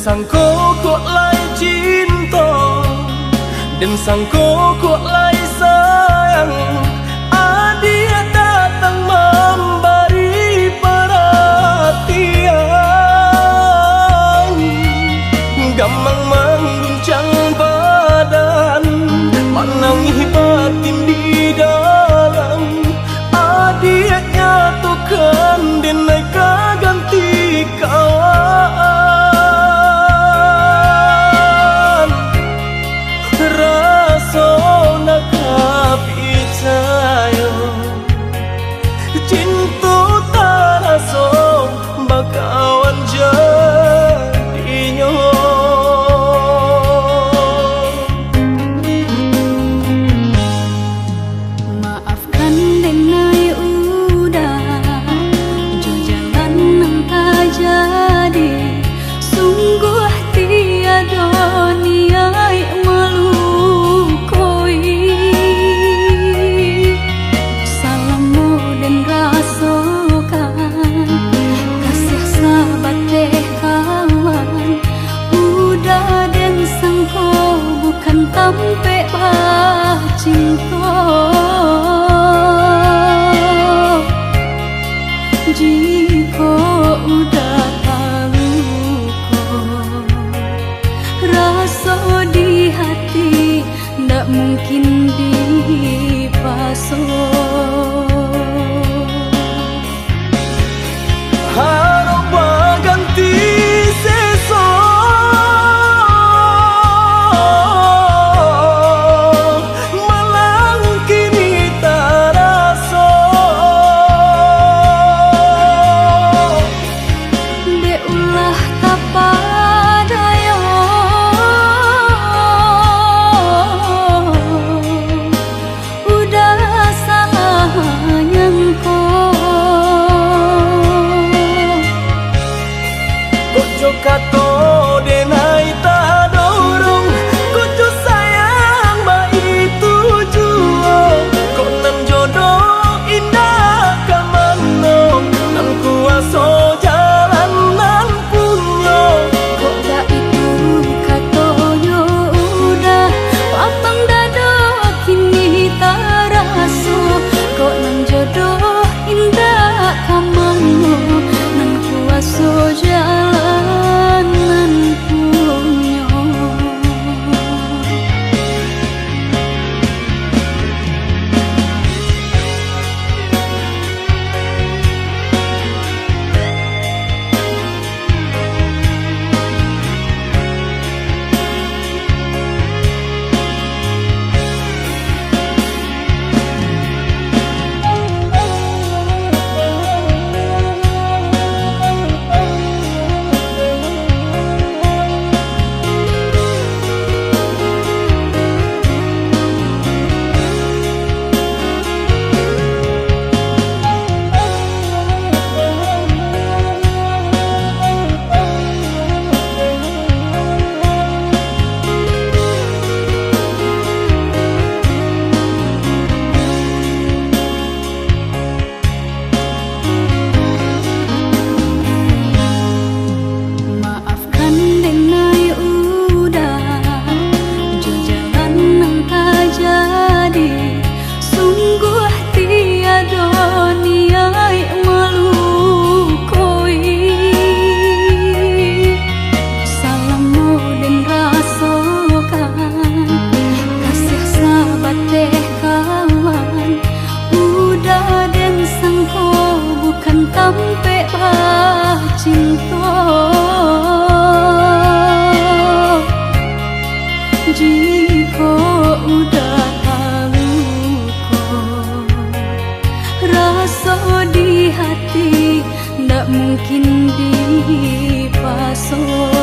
sangko kok lai cinta, dan sangko kok lai sayang. Dia datang memberi perhatian, gampang mengguncang badan, menangis batin di dalam. Dia nyatukan denai ganti kawan, rasa nak percaya cinta tak rasa bakawan jadinya. Maafkan denai udah jo jalan nang tak jadi, sungguh tiada niat melukoi. Salamu dan rasakan kasih sahabat deh kawan, udah dan sangko bukan tampe bah cinta. Jika udah tahu kok rasa di hati ndak mungkin dipasok. Harap ganti seso, malang kini tak rasa. Deulah tapadaya, udah salah nyangko. Kojo kato denai tak dorong, kojo sayang ba itu jua. Kok nan jodoh indah kamano, nan kuaso jalan nan punya. Kok gak itu katonyo udah papang dado kini tak raso. Kok nan jodoh indah kamango, nan kuaso jalan nan punya. Maafkan denai udah jo jalan nang tak jadi, sungguh tiada niat melukoi. Salamu dan rasakan kasih sahabat deh kawan, udah dan sangko bukan tampe bah cinta. Jika udah tahu kok rasa di hati ndak mungkin dipasok.